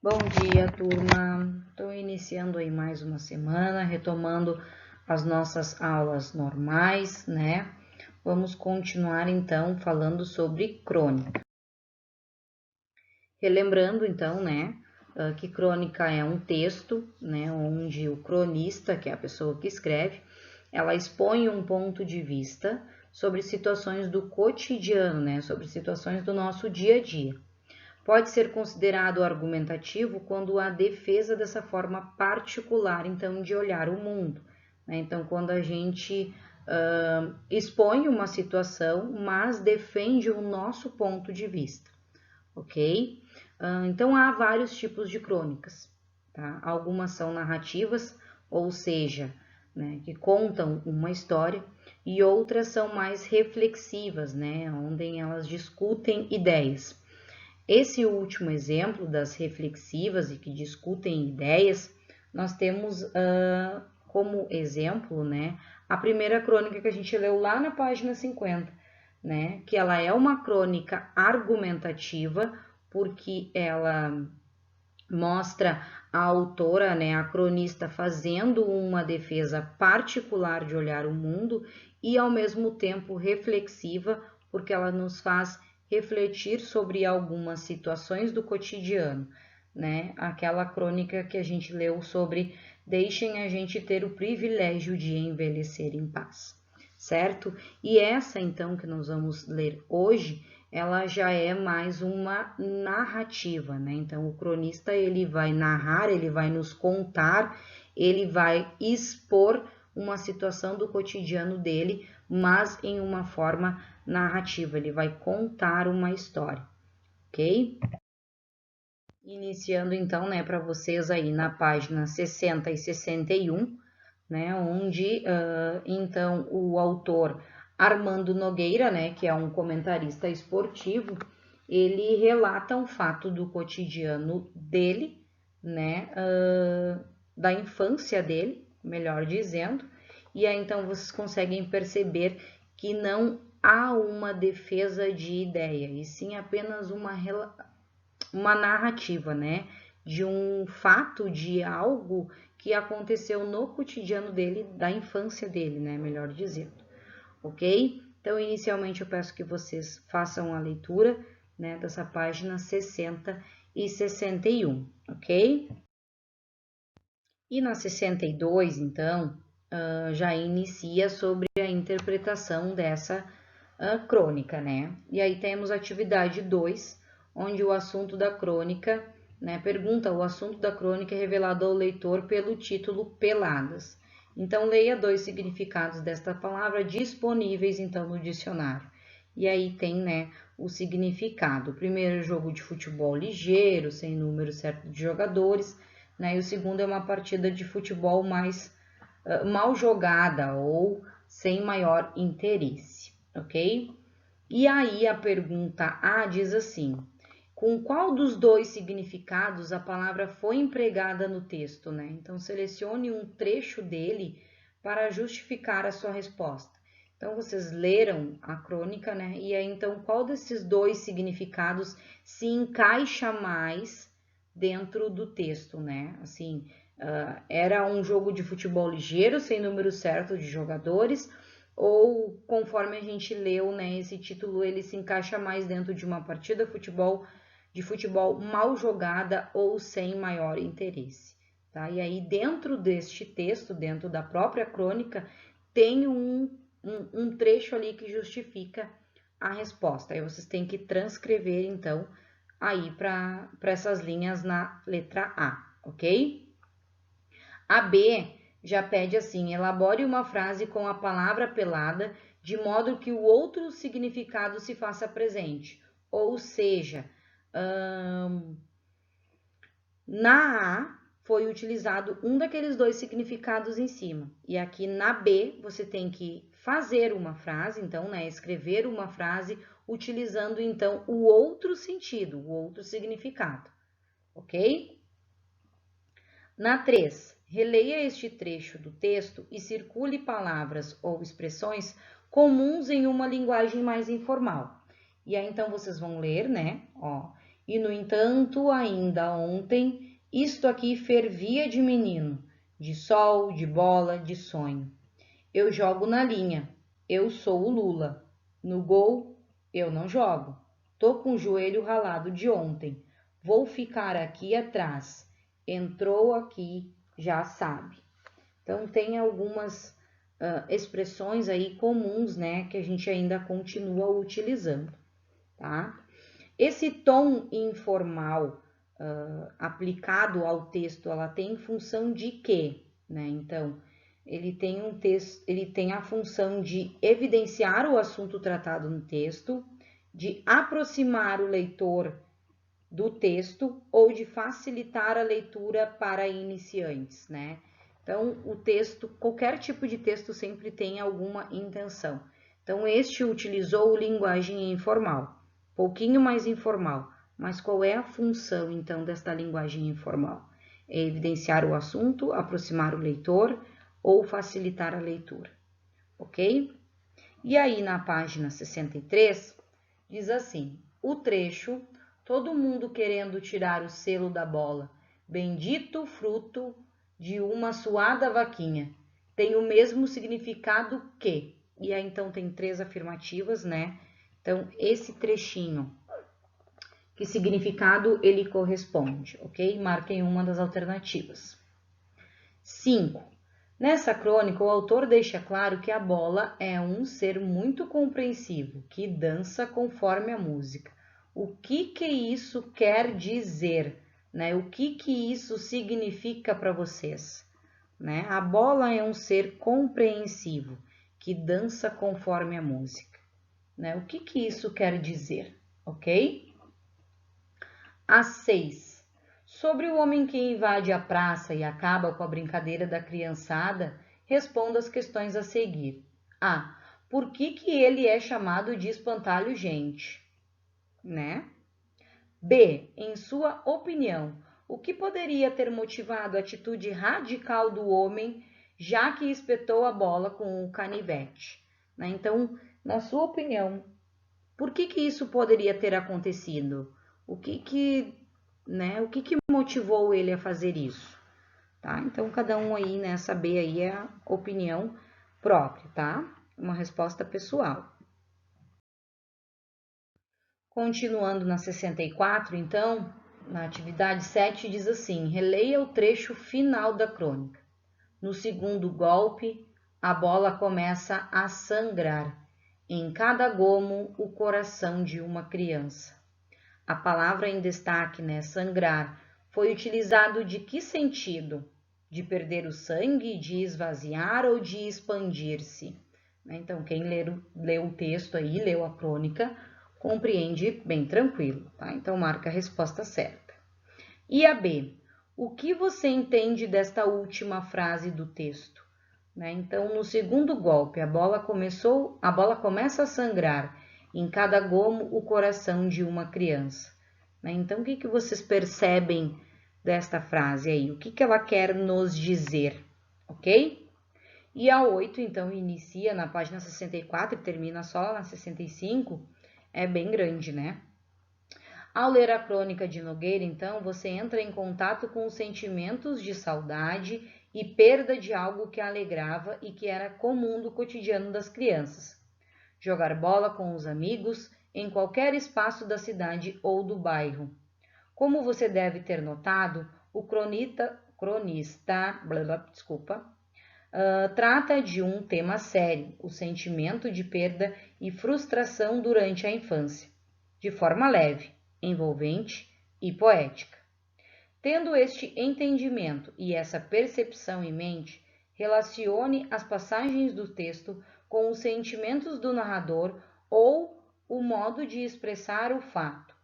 Bom dia, turma. Estou iniciando aí mais uma semana, retomando as nossas aulas normais, né? Vamos continuar então falando sobre crônica. Relembrando então, né, que crônica é um texto, né, onde o cronista, que é a pessoa que escreve, ela expõe um ponto de vista sobre situações do cotidiano, né, sobre situações do nosso dia a dia. Pode ser considerado argumentativo quando há defesa dessa forma particular, então, de olhar o mundo. Né? Então, quando a gente expõe uma situação, mas defende o nosso ponto de vista, ok? Então, há vários tipos de crônicas. Tá? Algumas são narrativas, ou seja, né, que contam uma história, e outras são mais reflexivas, né, onde elas discutem ideias. Esse último exemplo das reflexivas e que discutem ideias, nós temos como exemplo, né, a primeira crônica que a gente leu lá na página 50, né, que ela é uma crônica argumentativa, porque ela mostra a autora, né, a cronista, fazendo uma defesa particular de olhar o mundo e, ao mesmo tempo, reflexiva, porque ela nos faz refletir sobre algumas situações do cotidiano, né? Aquela crônica que a gente leu sobre deixem a gente ter o privilégio de envelhecer em paz, certo? E essa, então, que nós vamos ler hoje, ela já é mais uma narrativa, né? Então, o cronista, ele vai narrar, ele vai nos contar, ele vai expor uma situação do cotidiano dele, mas em uma forma narrativa, ele vai contar uma história, ok? Iniciando então, né, para vocês aí na página 60 e 61, né, onde então o autor Armando Nogueira, né, que é um comentarista esportivo, ele relata um fato do cotidiano dele, né, da infância dele, melhor dizendo, e aí então vocês conseguem perceber que não há uma defesa de ideia, e sim apenas uma narrativa, né, de um fato, de algo que aconteceu no cotidiano dele, da infância dele, né, melhor dizendo, ok? Então, inicialmente eu peço que vocês façam a leitura, né, dessa página 60 e 61, ok? E na 62, então, já inicia sobre a interpretação dessa crônica, né? E aí temos a atividade 2, onde o assunto da crônica, né, pergunta o assunto da crônica é revelado ao leitor pelo título Peladas. Então, leia 2 significados desta palavra disponíveis, então, no dicionário. E aí tem, né, o significado. O primeiro, jogo de futebol ligeiro, sem número certo de jogadores, né? E o segundo é uma partida de futebol mais mal jogada ou sem maior interesse, ok? E aí a pergunta A diz assim: com qual dos dois significados a palavra foi empregada no texto, né? Então selecione um trecho dele para justificar a sua resposta. Então vocês leram a crônica, né? E aí então qual desses dois significados se encaixa mais dentro do texto, né? Assim, era um jogo de futebol ligeiro, sem número certo de jogadores, ou conforme a gente leu, né, esse título ele se encaixa mais dentro de uma partida de futebol mal jogada ou sem maior interesse, tá? E aí dentro deste texto, dentro da própria crônica, tem um trecho ali que justifica a resposta. Aí vocês têm que transcrever então aí para essas linhas na letra A, ok? A B já pede assim: elabore uma frase com a palavra pelada de modo que o outro significado se faça presente. Ou seja, na A foi utilizado um daqueles dois significados em cima. E aqui na B você tem que fazer uma frase, então, né, escrever uma frase utilizando então o outro sentido, o outro significado, ok? Na 3, releia este trecho do texto e circule palavras ou expressões comuns em uma linguagem mais informal. E aí então vocês vão ler, né? Ó, E, no entanto, ainda ontem, isto aqui fervia de menino, de sol, de bola, de sonho. Eu jogo na linha, eu sou o Lula. No gol, eu não jogo. Tô com o joelho ralado de ontem. Vou ficar aqui atrás. Entrou aqui, já sabe. Então, tem algumas expressões aí comuns, né, que a gente ainda continua utilizando, tá? Esse tom informal aplicado ao texto, ela tem função de quê, né? Então, ele tem a função de evidenciar o assunto tratado no texto, de aproximar o leitor do texto ou de facilitar a leitura para iniciantes, né? Então, o texto, qualquer tipo de texto sempre tem alguma intenção. Então, este utilizou linguagem informal, pouquinho mais informal. Mas qual é a função, então, desta linguagem informal? É evidenciar o assunto, aproximar o leitor ou facilitar a leitura, ok? E aí, na página 63, diz assim, o trecho, todo mundo querendo tirar o selo da bola, bendito fruto de uma suada vaquinha, tem o mesmo significado que, e aí então tem 3 afirmativas, né? Então, esse trechinho, que significado ele corresponde, ok? Marquem uma das alternativas. 5. Nessa crônica, o autor deixa claro que a bola é um ser muito compreensivo, que dança conforme a música. O que isso quer dizer? Né? O que isso significa para vocês? Né? A bola é um ser compreensivo, que dança conforme a música. Né? O que isso quer dizer? Ok? A 6. Sobre o homem que invade a praça e acaba com a brincadeira da criançada, responda as questões a seguir. A. Por que ele é chamado de espantalho gente? Né? B. Em sua opinião, o que poderia ter motivado a atitude radical do homem, já que espetou a bola com o canivete? Né? Então, na sua opinião, por que isso poderia ter acontecido? O que motivou ele a fazer isso? Tá? Então, cada um aí, né, saber aí é a opinião própria, tá? Uma resposta pessoal. Continuando na 64, então, na atividade 7, diz assim, releia o trecho final da crônica. No segundo golpe, a bola começa a sangrar. Em cada gomo, o coração de uma criança. A palavra em destaque, né, sangrar, foi utilizado de que sentido? De perder o sangue, de esvaziar ou de expandir-se? Então, quem leu o texto aí, leu a crônica, compreende bem tranquilo, tá? Então, marca a resposta certa. E a B, o que você entende desta última frase do texto? Então, no segundo golpe, a bola começa a sangrar, em cada gomo o coração de uma criança. Então, o que vocês percebem desta frase aí? O que ela quer nos dizer, ok? E a 8, então, inicia na página 64 e termina só na 65, é bem grande, né? Ao ler a crônica de Nogueira, então, você entra em contato com os sentimentos de saudade e perda de algo que a alegrava e que era comum do cotidiano das crianças. Jogar bola com os amigos em qualquer espaço da cidade ou do bairro. Como você deve ter notado, o cronista trata de um tema sério, o sentimento de perda e frustração durante a infância, de forma leve, envolvente e poética. Tendo este entendimento e essa percepção em mente, relacione as passagens do texto com os sentimentos do narrador ou o modo de expressar o fato.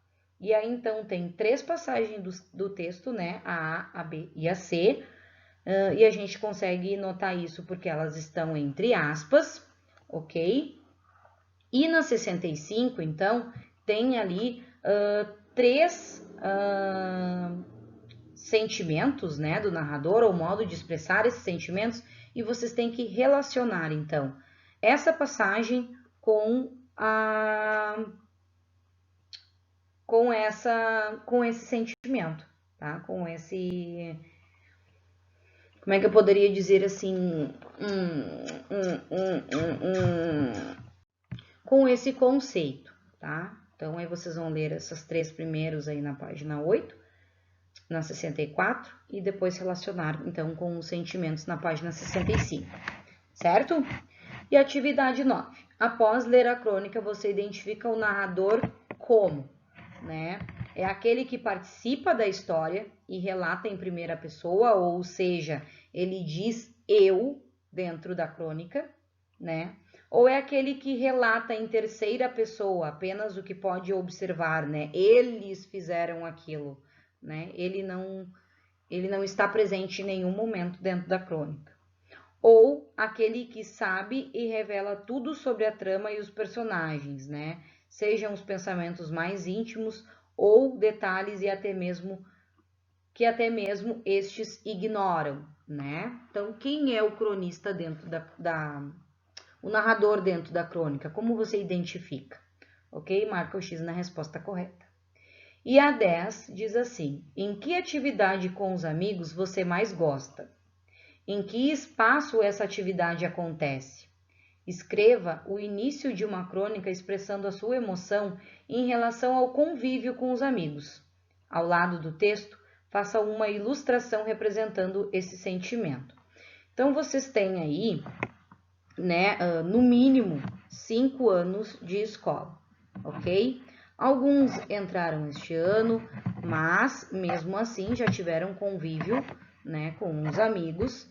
E aí, então, tem 3 passagens do texto, né? A A, a B e a C. E a gente consegue notar isso porque elas estão entre aspas, ok? E na 65, então, tem ali 3 sentimentos, né, do narrador, ou modo de expressar esses sentimentos, e vocês têm que relacionar, então, essa passagem com com esse sentimento, tá? Com esse... Como é que eu poderia dizer assim? Com esse conceito, tá? Então, aí vocês vão ler essas 3 primeiros aí na página 8, na 64, e depois relacionar, então, com os sentimentos na página 65, certo? E atividade 9. Após ler a crônica, você identifica o narrador como, né? É aquele que participa da história e relata em primeira pessoa, ou seja, ele diz eu dentro da crônica, né? Ou é aquele que relata em terceira pessoa, apenas o que pode observar, né? Eles fizeram aquilo, né? Ele não está presente em nenhum momento dentro da crônica. Ou aquele que sabe e revela tudo sobre a trama e os personagens, né? Sejam os pensamentos mais íntimos ou detalhes e até mesmo estes ignoram, né? Então, quem é o cronista dentro o narrador dentro da crônica? Como você identifica? Ok? Marca o X na resposta correta. E a 10 diz assim: em que atividade com os amigos você mais gosta? Em que espaço essa atividade acontece? Escreva o início de uma crônica expressando a sua emoção em relação ao convívio com os amigos. Ao lado do texto, faça uma ilustração representando esse sentimento. Então, vocês têm aí, né, no mínimo 5 anos de escola, ok? Alguns entraram este ano, mas mesmo assim já tiveram convívio, né, com os amigos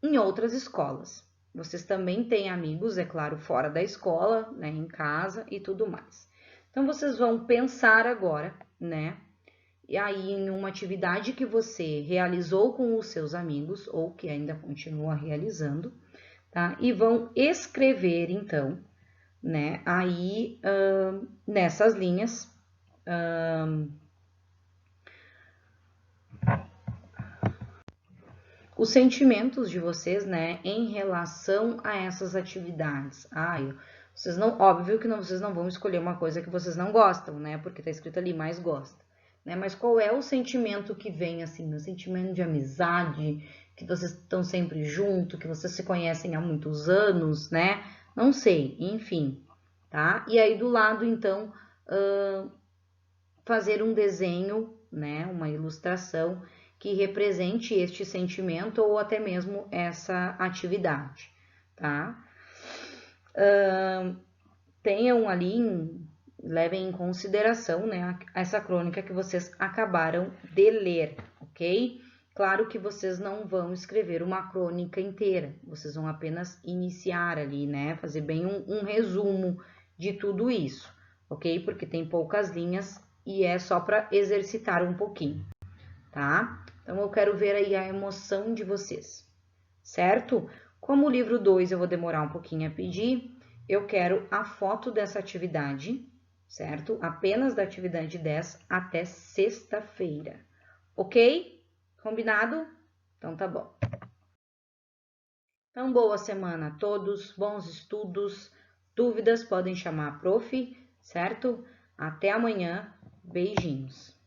em outras escolas. Vocês também têm amigos, é claro, fora da escola, né, em casa e tudo mais. Então, vocês vão pensar agora, né, e aí em uma atividade que você realizou com os seus amigos, ou que ainda continua realizando, tá? E vão escrever, então, né, aí nessas linhas, os sentimentos de vocês, né, em relação a essas atividades. Vocês não, óbvio que vocês não vão escolher uma coisa que vocês não gostam, né, porque tá escrito ali mais gosta, né, mas qual é o sentimento que vem, assim, o sentimento de amizade, que vocês estão sempre junto, que vocês se conhecem há muitos anos, né, não sei, enfim, tá? E aí do lado, então, fazer um desenho, né, uma ilustração que represente este sentimento ou até mesmo essa atividade, tá? Tenham ali, levem em consideração, né, essa crônica que vocês acabaram de ler, ok? Claro que vocês não vão escrever uma crônica inteira, vocês vão apenas iniciar ali, né, fazer bem um resumo de tudo isso, ok? Porque tem poucas linhas e é só para exercitar um pouquinho, tá? Então, eu quero ver aí a emoção de vocês, certo? Como o livro 2 eu vou demorar um pouquinho a pedir, eu quero a foto dessa atividade, certo? Apenas da atividade 10 até sexta-feira, ok? Combinado? Então, tá bom. Então, boa semana a todos, bons estudos, dúvidas podem chamar a prof, certo? Até amanhã, beijinhos.